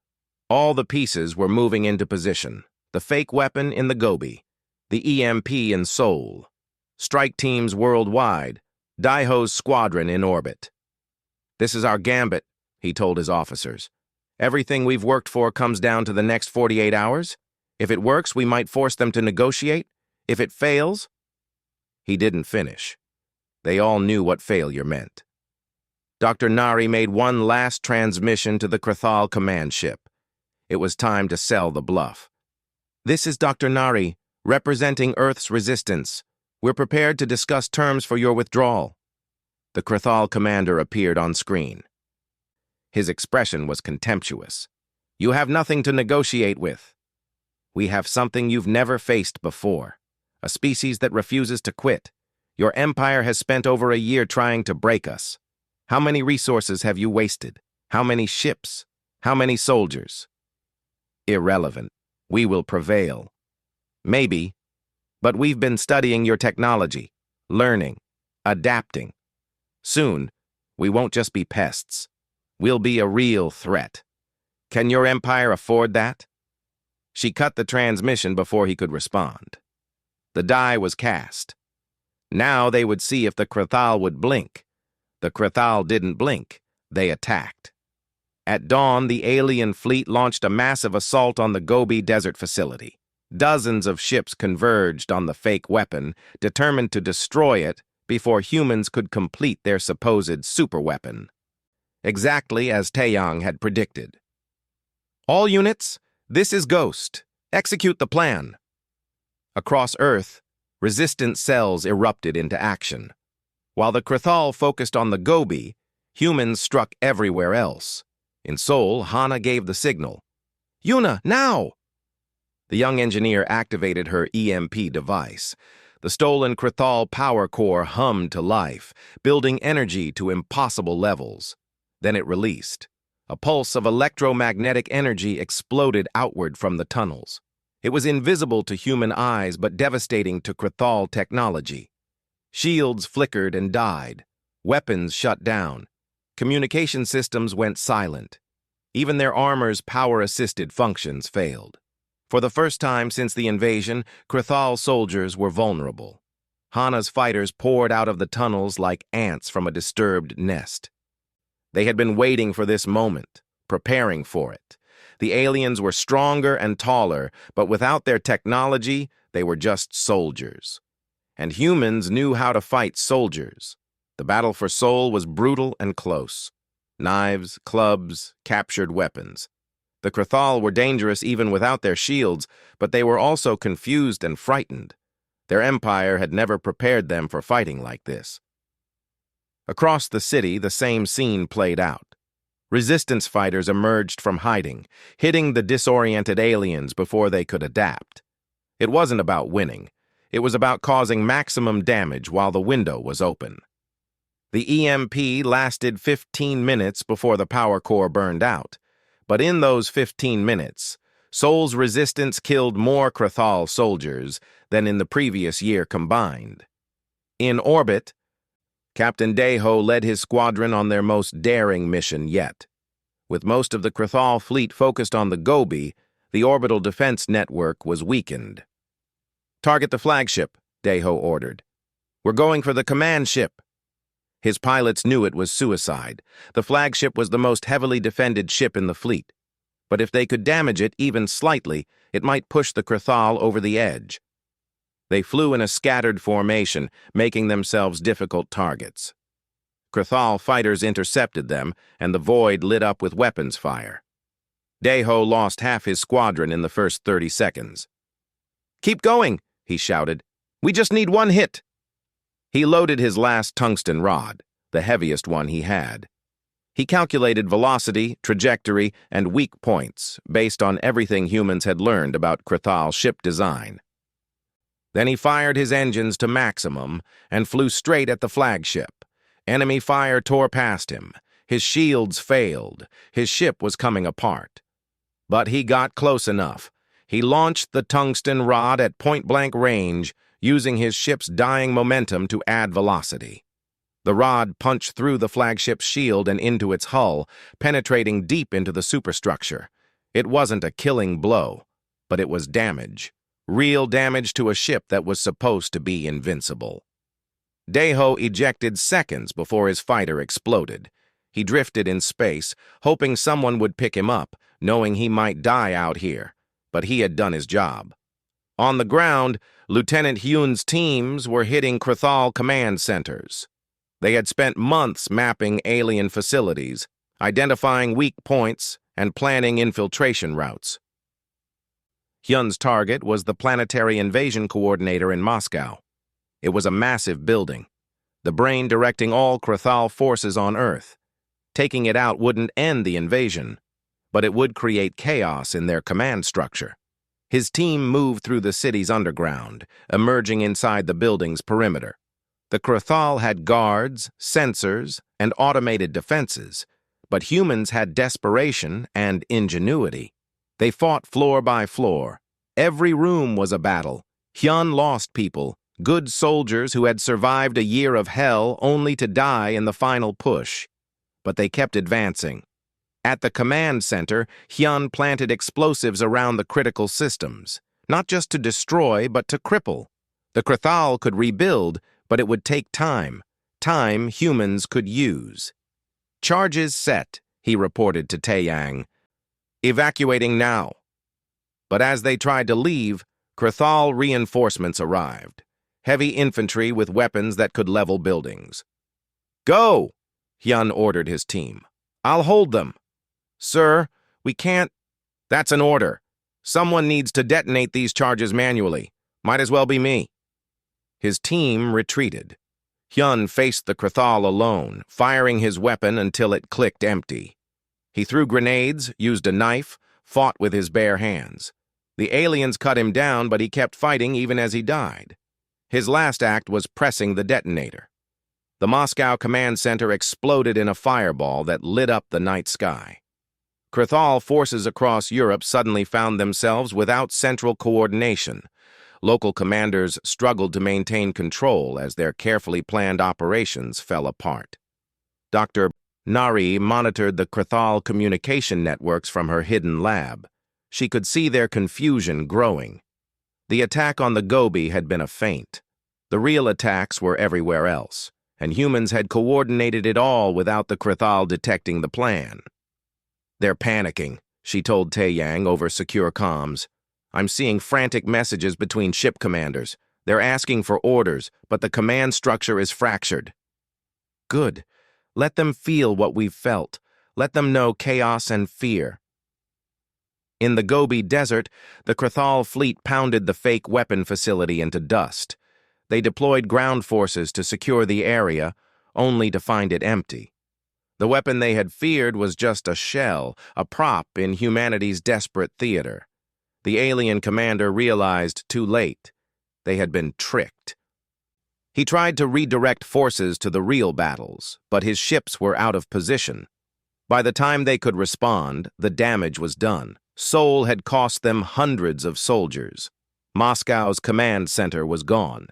Speaker 1: All the pieces were moving into position. The fake weapon in the Gobi, the EMP in Seoul, strike teams worldwide, Daiho's squadron in orbit. "This is our gambit," he told his officers. "Everything we've worked for comes down to the next 48 hours. If it works, we might force them to negotiate. If it fails..." He didn't finish. They all knew what failure meant. Dr. Nari made one last transmission to the Krathal command ship. It was time to sell the bluff. "This is Dr. Nari, representing Earth's resistance. We're prepared to discuss terms for your withdrawal." The Krathal commander appeared on screen. His expression was contemptuous. "You have nothing to negotiate with. We have something you've never faced before, a species that refuses to quit. Your empire has spent over a year trying to break us. How many resources have you wasted? How many ships? How many soldiers? Irrelevant. We will prevail. Maybe, but we've been studying your technology, learning, adapting. Soon, we won't just be pests. We'll be a real threat. Can your empire afford that?" She cut the transmission before he could respond. The die was cast. Now they would see if the Krathal would blink. The Krathal didn't blink. They attacked. At dawn, the alien fleet launched a massive assault on the Gobi Desert facility. Dozens of ships converged on the fake weapon, determined to destroy it before humans could complete their supposed superweapon. Exactly as Taeyang had predicted. All units, this is Ghost. Execute the plan. Across Earth, resistance cells erupted into action. While the Krathal focused on the Gobi, humans struck everywhere else. In Seoul, Hana gave the signal. Yuna, now! The young engineer activated her EMP device. The stolen Krathal power core hummed to life, building energy to impossible levels. Then it released. A pulse of electromagnetic energy exploded outward from the tunnels. It was invisible to human eyes but devastating to Krathal technology. Shields flickered and died. Weapons shut down. Communication systems went silent. Even their armor's power-assisted functions failed. For the first time since the invasion, Krathal soldiers were vulnerable. Hana's fighters poured out of the tunnels like ants from a disturbed nest. They had been waiting for this moment, preparing for it. The aliens were stronger and taller, but without their technology, they were just soldiers. And humans knew how to fight soldiers. The battle for Seoul was brutal and close. Knives, clubs, captured weapons. The Krathal were dangerous even without their shields, but they were also confused and frightened. Their empire had never prepared them for fighting like this. Across the city, the same scene played out. Resistance fighters emerged from hiding, hitting the disoriented aliens before they could adapt. It wasn't about winning. It was about causing maximum damage while the window was open. The EMP lasted 15 minutes before the power core burned out. But in those 15 minutes, Seoul's resistance killed more Krathal soldiers than in the previous year combined. In orbit, Captain Daeho led his squadron on their most daring mission yet. With most of the Krathal fleet focused on the Gobi, the orbital defense network was weakened. "Target the flagship," Daeho ordered. "We're going for the command ship." His pilots knew it was suicide. The flagship was the most heavily defended ship in the fleet. But if they could damage it even slightly, it might push the Krathal over the edge. They flew in a scattered formation, making themselves difficult targets. Krathal fighters intercepted them, and the void lit up with weapons fire. Daeho lost half his squadron in the first 30 seconds. "Keep going," he shouted. "We just need one hit." He loaded his last tungsten rod, the heaviest one he had. He calculated velocity, trajectory, and weak points based on everything humans had learned about Krathal ship design. Then he fired his engines to maximum and flew straight at the flagship. Enemy fire tore past him. His shields failed. His ship was coming apart. But he got close enough. He launched the tungsten rod at point-blank range, using his ship's dying momentum to add velocity. The rod punched through the flagship's shield and into its hull, penetrating deep into the superstructure. It wasn't a killing blow, but it was damage. Real damage to a ship that was supposed to be invincible. Daeho ejected seconds before his fighter exploded. He drifted in space, hoping someone would pick him up, knowing he might die out here. But he had done his job. On the ground, Lieutenant Hyun's teams were hitting Krathal command centers. They had spent months mapping alien facilities, identifying weak points, and planning infiltration routes. Hyun's target was the Planetary Invasion Coordinator in Moscow. It was a massive building, the brain directing all Krathal forces on Earth. Taking it out wouldn't end the invasion, but it would create chaos in their command structure. His team moved through the city's underground, emerging inside the building's perimeter. The Krathal had guards, sensors, and automated defenses, but humans had desperation and ingenuity. They fought floor by floor. Every room was a battle. Hyun lost people, good soldiers who had survived a year of hell only to die in the final push. But they kept advancing. At the command center, Hyun planted explosives around the critical systems, not just to destroy, but to cripple. The Krathal could rebuild, but it would take time. Time humans could use. Charges set. he reported to Taeyang. "Evacuating now." But as they tried to leave, Krathal reinforcements arrived. Heavy infantry with weapons that could level buildings. "Go!" Hyun ordered his team. "I'll hold them." "Sir, we can't." "That's an order. Someone needs to detonate these charges manually. Might as well be me." His team retreated. Hyun faced the Krathal alone, firing his weapon until it clicked empty. He threw grenades, used a knife, fought with his bare hands. The aliens cut him down, but he kept fighting even as he died. His last act was pressing the detonator. The Moscow command center exploded in a fireball that lit up the night sky. Krathal forces across Europe suddenly found themselves without central coordination. Local commanders struggled to maintain control as their carefully planned operations fell apart. Dr. Nari monitored the Krathal communication networks from her hidden lab. She could see their confusion growing. The attack on the Gobi had been a feint. The real attacks were everywhere else, and humans had coordinated it all without the Krathal detecting the plan. "They're panicking," she told Taeyang over secure comms. "I'm seeing frantic messages between ship commanders. They're asking for orders, but the command structure is fractured." "Good. Let them feel what we've felt. Let them know chaos and fear." In the Gobi Desert, the Krathal fleet pounded the fake weapon facility into dust. They deployed ground forces to secure the area, only to find it empty. The weapon they had feared was just a shell, a prop in humanity's desperate theater. The alien commander realized too late. They had been tricked. He tried to redirect forces to the real battles, but his ships were out of position. By the time they could respond, the damage was done. Seoul had cost them hundreds of soldiers. Moscow's command center was gone.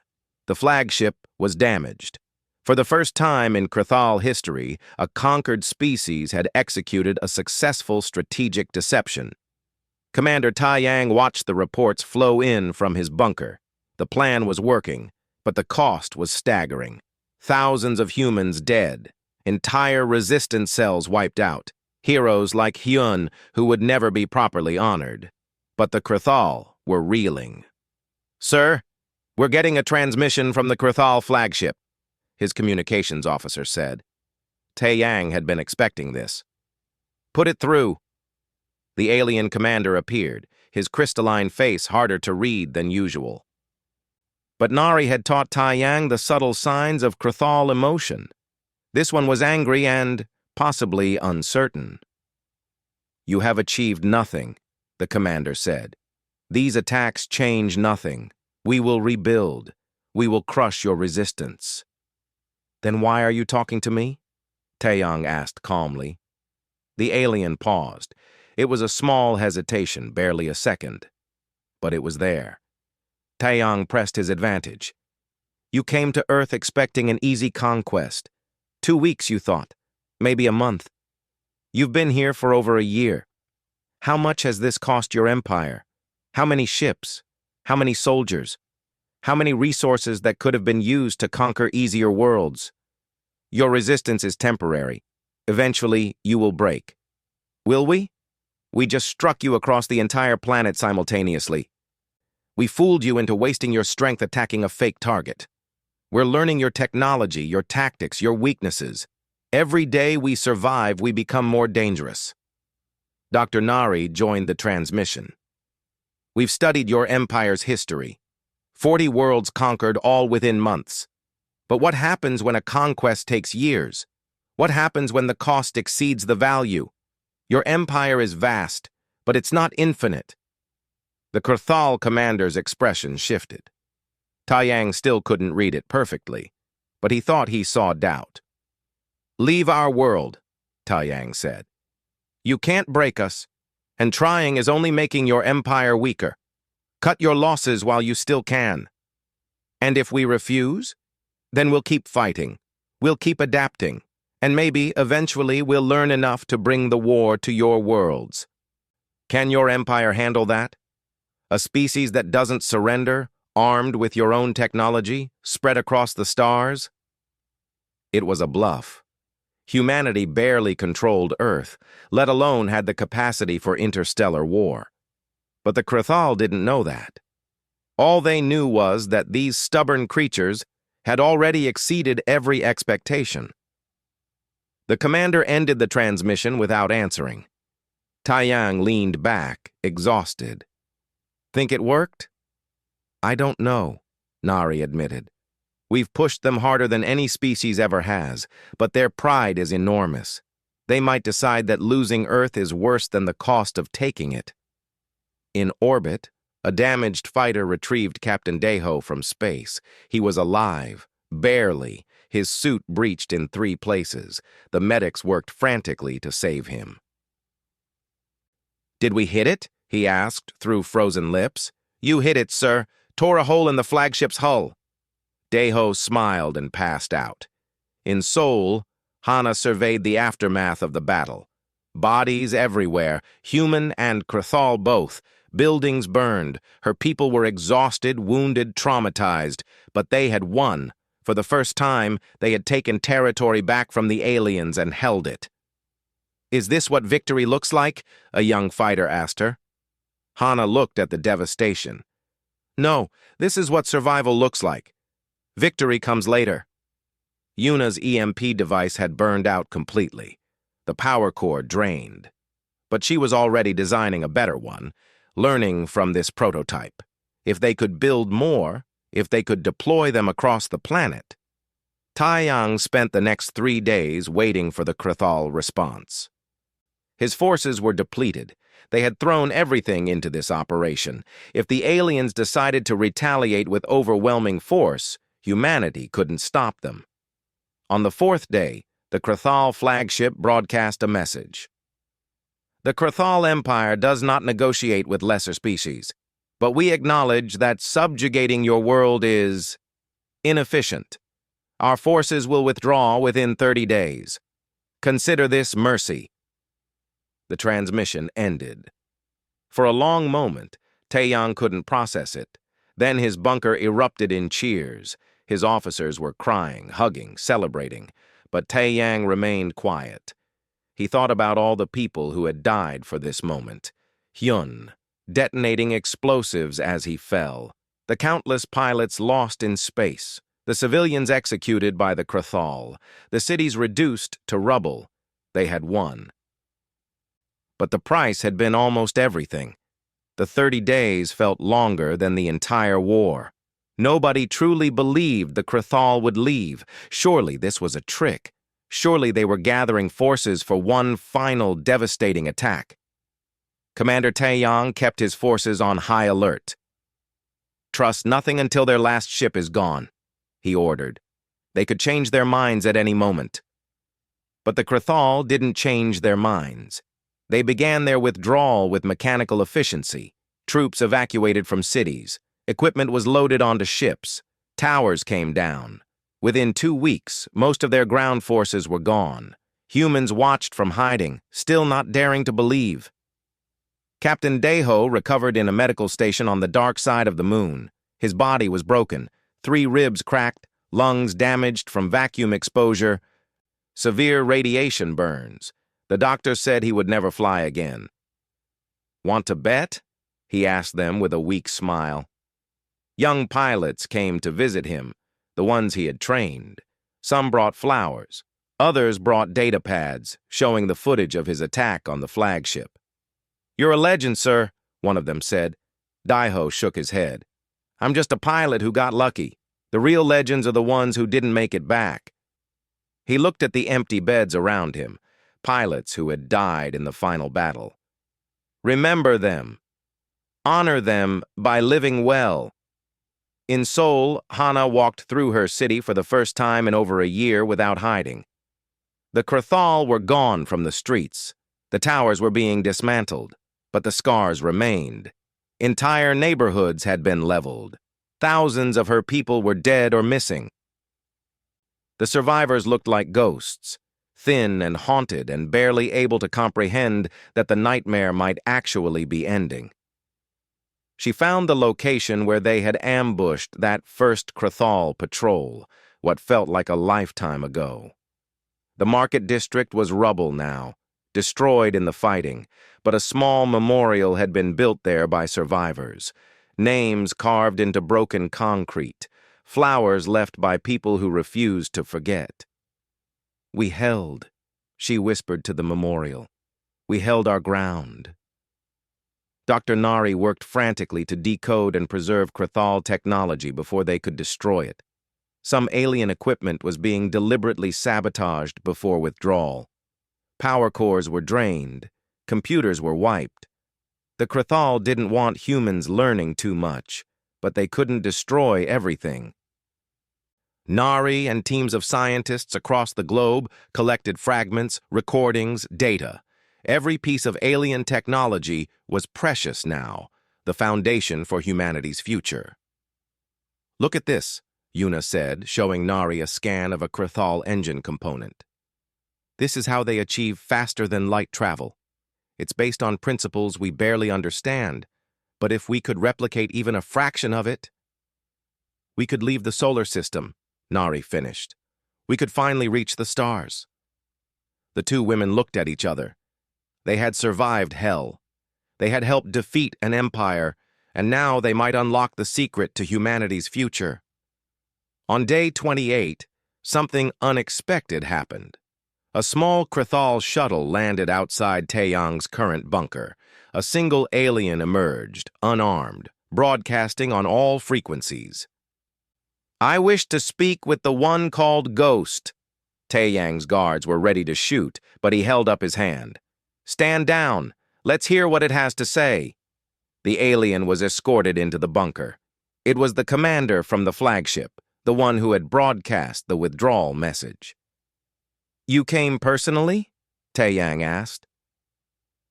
Speaker 1: The flagship was damaged. For the first time in Krathal history, a conquered species had executed a successful strategic deception. Commander Taeyang watched the reports flow in from his bunker. The plan was working, but the cost was staggering. Thousands of humans dead. Entire resistance cells wiped out. Heroes like Hyun, who would never be properly honored. But the Krathal were reeling. "Sir, we're getting a transmission from the Krathal flagship," his communications officer said. Taeyang had been expecting this. "Put it through." The alien commander appeared, his crystalline face harder to read than usual. But Nari had taught Taeyang the subtle signs of Krathal emotion. This one was angry and possibly uncertain. "You have achieved nothing," the commander said. "These attacks change nothing. We will rebuild. We will crush your resistance." "Then why are you talking to me?" Taeyang asked calmly. The alien paused. It was a small hesitation, barely a second. But it was there. Taeyang pressed his advantage. "You came to Earth expecting an easy conquest. 2 weeks, you thought. Maybe a month. You've been here for over a year. How much has this cost your empire? How many ships? How many soldiers? How many resources that could have been used to conquer easier worlds? Your resistance is temporary. Eventually, you will break. Will we? We just struck you across the entire planet simultaneously. We fooled you into wasting your strength attacking a fake target. We're learning your technology, your tactics, your weaknesses. Every day we survive, we become more dangerous." Dr. Nari joined the transmission. "We've studied your empire's history. 40 worlds conquered, all within months. But what happens when a conquest takes years? What happens when the cost exceeds the value? Your empire is vast, but it's not infinite." The Krathal commander's expression shifted. Taeyang still couldn't read it perfectly, but he thought he saw doubt. "Leave our world," Taeyang said. "You can't break us, and trying is only making your empire weaker. Cut your losses while you still can. And if we refuse, then we'll keep fighting. We'll keep adapting, and maybe, eventually, we'll learn enough to bring the war to your worlds. Can your empire handle that? A species that doesn't surrender, armed with your own technology, spread across the stars?" It was a bluff. Humanity barely controlled Earth, let alone had the capacity for interstellar war. But the Krathal didn't know that. All they knew was that these stubborn creatures had already exceeded every expectation. The commander ended the transmission without answering. Taiyang leaned back, exhausted. Think it worked? I don't know, Nari admitted. We've pushed them harder than any species ever has, but their pride is enormous. They might decide that losing Earth is worse than the cost of taking it. In orbit, a damaged fighter retrieved Captain Deho from space. He was alive, barely, his suit breached in 3 places. The medics worked frantically to save him. Did we hit it? He asked through frozen lips. You hit it, sir. Tore a hole in the flagship's hull. Deho smiled and passed out. In Seoul, Hana surveyed the aftermath of the battle. Bodies everywhere, human and Krathal both. Buildings burned. Her people were exhausted, wounded, traumatized. But they had won. For the first time, they had taken territory back from the aliens and held it. Is this what victory looks like? A young fighter asked her. Hana looked at the devastation. No, this is what survival looks like. Victory comes later. Yuna's EMP device had burned out completely. The power core drained. But she was already designing a better one, learning from this prototype. If they could build more, if they could deploy them across the planet. Taiyang spent the next 3 days waiting for the Krathal response. His forces were depleted. They had thrown everything into this operation. If the aliens decided to retaliate with overwhelming force, humanity couldn't stop them. On the 4th day, the Krathal flagship broadcast a message. The Krathal Empire does not negotiate with lesser species, but we acknowledge that subjugating your world is inefficient. Our forces will withdraw within 30 days. Consider this mercy. The transmission ended. For a long moment, Taeyang couldn't process it. Then his bunker erupted in cheers. His officers were crying, hugging, celebrating, but Taeyang remained quiet. He thought about all the people who had died for this moment. Hyun, detonating explosives as he fell. The countless pilots lost in space. The civilians executed by the Krathal. The cities reduced to rubble. They had won. But the price had been almost everything. The 30 days felt longer than the entire war. Nobody truly believed the Krathal would leave. Surely this was a trick. Surely they were gathering forces for one final devastating attack. Commander Taeyang kept his forces on high alert. Trust nothing until their last ship is gone, he ordered. They could change their minds at any moment. But the Krathal didn't change their minds. They began their withdrawal with mechanical efficiency. Troops evacuated from cities. Equipment was loaded onto ships. Towers came down. Within 2 weeks, most of their ground forces were gone. Humans watched from hiding, still not daring to believe. Captain Deho recovered in a medical station on the dark side of the moon. His body was broken, 3 ribs cracked, lungs damaged from vacuum exposure, severe radiation burns. The doctor said he would never fly again. Want to bet? He asked them with a weak smile. Young pilots came to visit him, the ones he had trained. Some brought flowers. Others brought data pads, showing the footage of his attack on the flagship. You're a legend, sir, one of them said. Daiho shook his head. I'm just a pilot who got lucky. The real legends are the ones who didn't make it back. He looked at the empty beds around him, pilots who had died in the final battle. Remember them. Honor them by living well. In Seoul, Hana walked through her city for the first time in over a year without hiding. The Krathal were gone from the streets. The towers were being dismantled, but the scars remained. Entire neighborhoods had been leveled. Thousands of her people were dead or missing. The survivors looked like ghosts, thin and haunted and barely able to comprehend that the nightmare might actually be ending. She found the location where they had ambushed that first Krathal patrol, what felt like a lifetime ago. The market district was rubble now, destroyed in the fighting, but a small memorial had been built there by survivors. Names carved into broken concrete, flowers left by people who refused to forget. "We held," she whispered to the memorial. "We held our ground." Dr. Nari worked frantically to decode and preserve Krathal technology before they could destroy it. Some alien equipment was being deliberately sabotaged before withdrawal. Power cores were drained. Computers were wiped. The Krathal didn't want humans learning too much, but they couldn't destroy everything. Nari and teams of scientists across the globe collected fragments, recordings, data. Every piece of alien technology was precious now, the foundation for humanity's future. "Look at this," Yuna said, showing Nari a scan of a Krathal engine component. "This is how they achieve faster-than-light travel. It's based on principles we barely understand, but if we could replicate even a fraction of it, we could leave the solar system," Nari finished. "We could finally reach the stars." The two women looked at each other. They had survived hell. They had helped defeat an empire, and now they might unlock the secret to humanity's future. On day 28, something unexpected happened. A small Krathal shuttle landed outside Taeyang's current bunker. A single alien emerged, unarmed, broadcasting on all frequencies. "I wish to speak with the one called Ghost." Taeyang's guards were ready to shoot, but he held up his hand. "Stand down. Let's hear what it has to say." The alien was escorted into the bunker. It was the commander from the flagship, the one who had broadcast the withdrawal message. "You came personally?" Taeyang asked.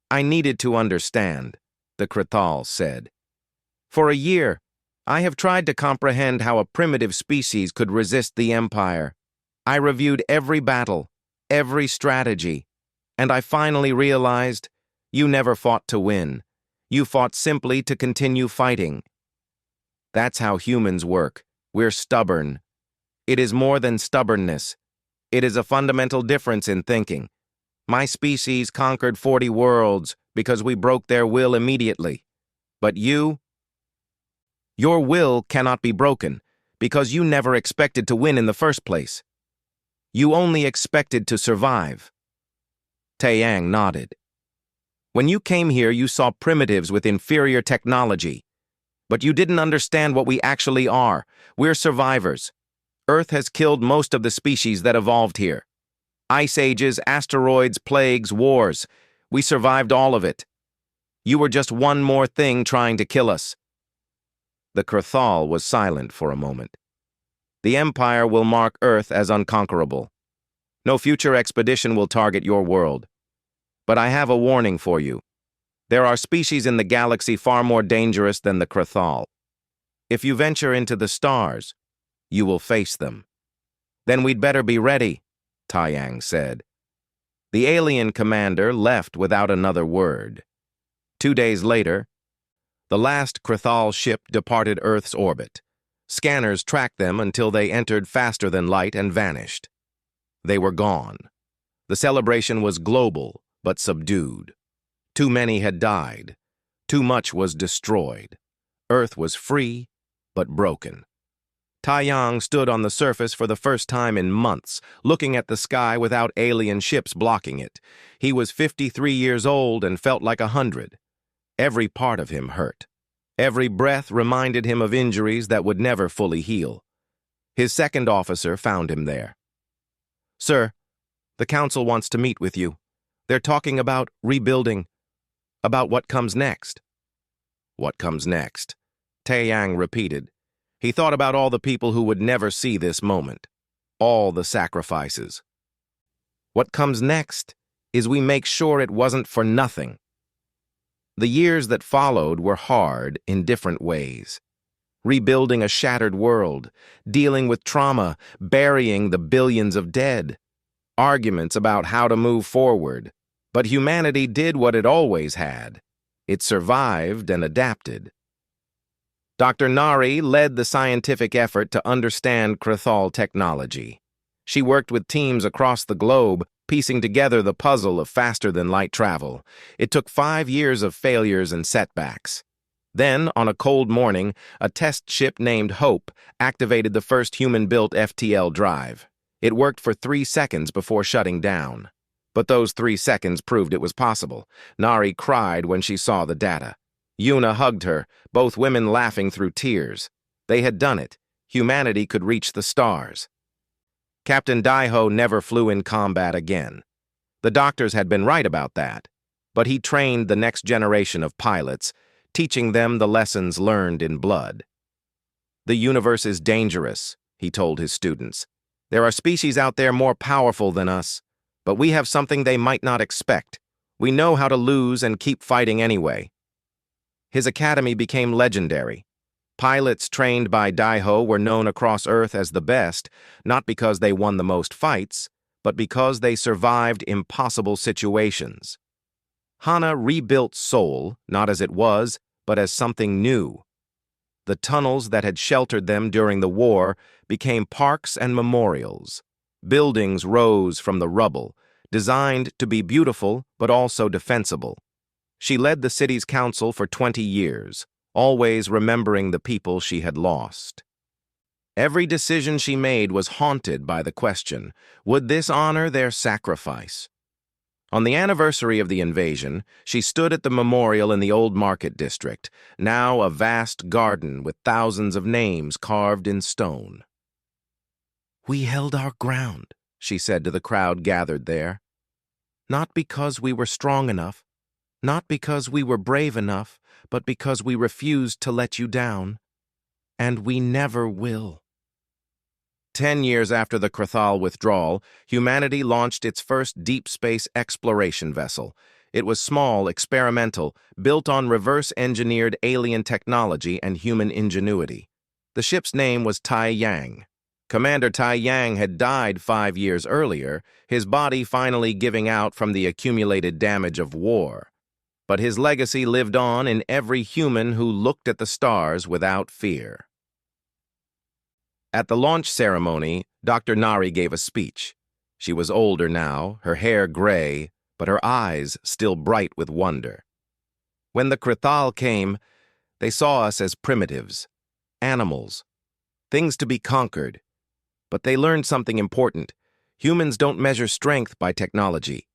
Speaker 1: "I needed to understand," the Krathal said. "For a year, I have tried to comprehend how a primitive species could resist the Empire. I reviewed every battle, every strategy, and I finally realized you never fought to win. You fought simply to continue fighting. That's how humans work. We're stubborn. It is more than stubbornness. It is a fundamental difference in thinking. My species conquered 40 worlds because we broke their will immediately. But you? Your will cannot be broken because you never expected to win in the first place. You only expected to survive." Taeyang nodded. "When you came here, you saw primitives with inferior technology. But you didn't understand what we actually are. We're survivors. Earth has killed most of the species that evolved here. Ice ages, asteroids, plagues, wars. We survived all of it. You were just one more thing trying to kill us." The Krathal was silent for a moment. "The Empire will mark Earth as unconquerable. No future expedition will target your world. But I have a warning for you. There are species in the galaxy far more dangerous than the Krathal. If you venture into the stars, you will face them." "Then we'd better be ready," Taeyang said. The alien commander left without another word. 2 days later, the last Krathal ship departed Earth's orbit. Scanners tracked them until they entered faster than light and vanished. They were gone. The celebration was global, but subdued. Too many had died. Too much was destroyed. Earth was free, but broken. Taeyang stood on the surface for the first time in months, looking at the sky without alien ships blocking it. He was 53 years old and felt like 100. Every part of him hurt. Every breath reminded him of injuries that would never fully heal. His second officer found him there. "Sir, the council wants to meet with you. They're talking about rebuilding, about what comes next." "What comes next?" Taeyang repeated. He thought about all the people who would never see this moment, all the sacrifices. "What comes next is we make sure it wasn't for nothing." The years that followed were hard in different ways. Rebuilding a shattered world, dealing with trauma, burying the billions of dead, arguments about how to move forward. But humanity did what it always had. It survived and adapted. Dr. Nari led the scientific effort to understand Krathal technology. She worked with teams across the globe, piecing together the puzzle of faster-than-light travel. It took 5 years of failures and setbacks. Then, on a cold morning, a test ship named Hope activated the first human-built FTL drive. It worked for 3 seconds before shutting down. But those 3 seconds proved it was possible. Nari cried when she saw the data. Yuna hugged her, both women laughing through tears. They had done it. Humanity could reach the stars. Captain Daiho never flew in combat again. The doctors had been right about that, but he trained the next generation of pilots, teaching them the lessons learned in blood. "The universe is dangerous," he told his students. "There are species out there more powerful than us, but we have something they might not expect. We know how to lose and keep fighting anyway." His academy became legendary. Pilots trained by Daiho were known across Earth as the best, not because they won the most fights, but because they survived impossible situations. Hana rebuilt Seoul, not as it was, but as something new. The tunnels that had sheltered them during the war became parks and memorials. Buildings rose from the rubble, designed to be beautiful but also defensible. She led the city's council for 20 years, always remembering the people she had lost. Every decision she made was haunted by the question, would this honor their sacrifice? On the anniversary of the invasion, she stood at the memorial in the old market district, now a vast garden with thousands of names carved in stone. "We held our ground," she said to the crowd gathered there. "Not because we were strong enough, not because we were brave enough, but because we refused to let you down. And we never will." 10 years after the Krathal withdrawal, humanity launched its first deep space exploration vessel. It was small, experimental, built on reverse-engineered alien technology and human ingenuity. The ship's name was Tai Yang. Commander Tai Yang had died 5 years earlier, his body finally giving out from the accumulated damage of war. But his legacy lived on in every human who looked at the stars without fear. At the launch ceremony, Dr. Nari gave a speech. She was older now, her hair gray, but her eyes still bright with wonder. When the Krathal came, they saw us as primitives, animals, things to be conquered. But they learned something important. Humans don't measure strength by technology.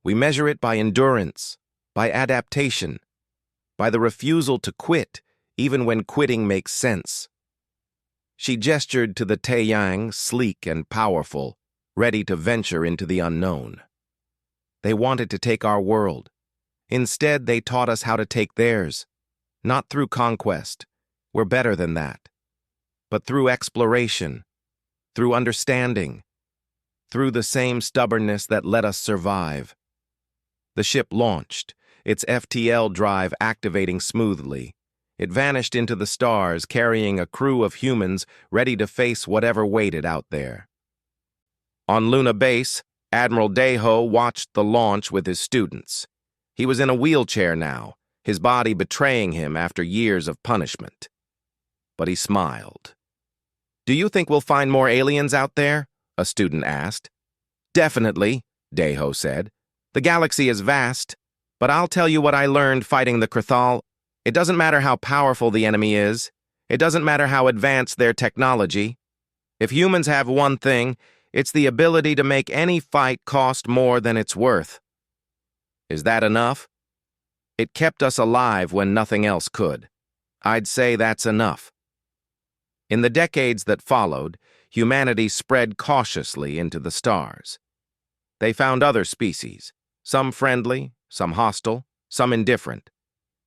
Speaker 1: We measure it by endurance, by adaptation, by the refusal to quit, even when quitting makes sense. She gestured to the Taeyang, sleek and powerful, ready to venture into the unknown. They wanted to take our world. Instead, they taught us how to take theirs. Not through conquest. We're better than that. But through exploration, through understanding, through the same stubbornness that let us survive. The ship launched, its FTL drive activating smoothly. It vanished into the stars, carrying a crew of humans ready to face whatever waited out there. On Luna Base, Admiral Daiho watched the launch with his students. He was in a wheelchair now, his body betraying him after years of punishment. But he smiled. "Do you think we'll find more aliens out there?" a student asked. "Definitely," Daiho said. "The galaxy is vast, but I'll tell you what I learned fighting the Krathal. It doesn't matter how powerful the enemy is. It doesn't matter how advanced their technology. If humans have one thing, it's the ability to make any fight cost more than it's worth. Is that enough? It kept us alive when nothing else could. I'd say that's enough." In the decades that followed, humanity spread cautiously into the stars. They found other species, some friendly, some hostile, some indifferent.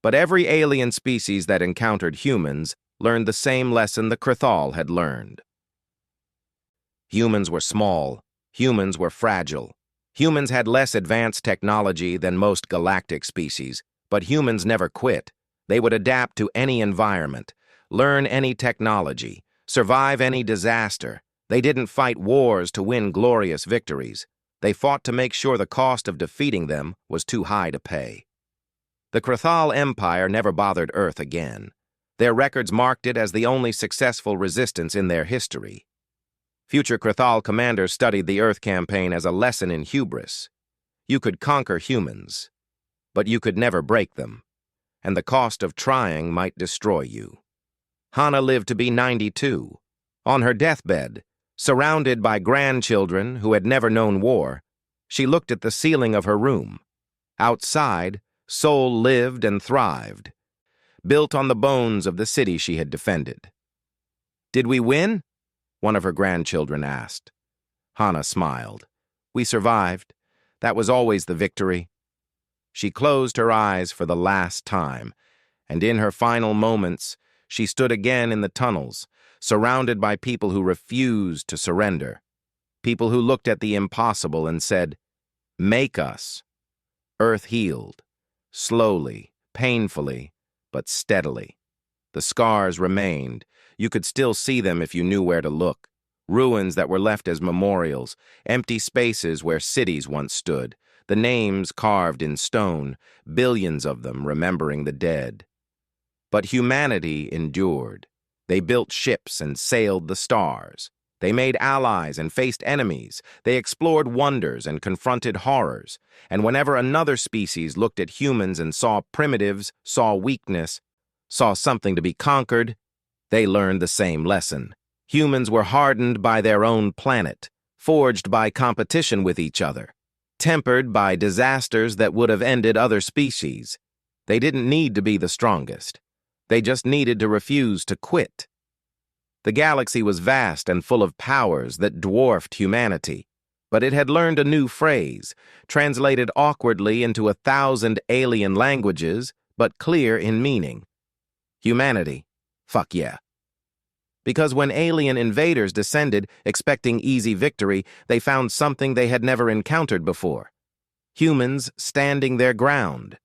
Speaker 1: But every alien species that encountered humans learned the same lesson the Krathal had learned. Humans were small. Humans were fragile. Humans had less advanced technology than most galactic species, but humans never quit. They would adapt to any environment, learn any technology, survive any disaster. They didn't fight wars to win glorious victories. They fought to make sure the cost of defeating them was too high to pay. The Krathal Empire never bothered Earth again. Their records marked it as the only successful resistance in their history. Future Krathal commanders studied the Earth campaign as a lesson in hubris. You could conquer humans, but you could never break them, and the cost of trying might destroy you. Hana lived to be 92. On her deathbed, surrounded by grandchildren who had never known war, she looked at the ceiling of her room. Outside, Seoul lived and thrived, built on the bones of the city she had defended. "Did we win?" one of her grandchildren asked. Hana smiled. "We survived. That was always the victory." She closed her eyes for the last time, and in her final moments, she stood again in the tunnels, surrounded by people who refused to surrender, people who looked at the impossible and said, "Make us." Earth healed, slowly, painfully, but steadily. The scars remained. You could still see them if you knew where to look. Ruins that were left as memorials, empty spaces where cities once stood, the names carved in stone, billions of them remembering the dead. But humanity endured. They built ships and sailed the stars. They made allies and faced enemies. They explored wonders and confronted horrors. And whenever another species looked at humans and saw primitives, saw weakness, saw something to be conquered, they learned the same lesson. Humans were hardened by their own planet, forged by competition with each other, tempered by disasters that would have ended other species. They didn't need to be the strongest. They just needed to refuse to quit. The galaxy was vast and full of powers that dwarfed humanity, but it had learned a new phrase, translated awkwardly into 1,000 alien languages, but clear in meaning. Humanity. Fuck yeah. Because when alien invaders descended, expecting easy victory, they found something they had never encountered before. Humans standing their ground.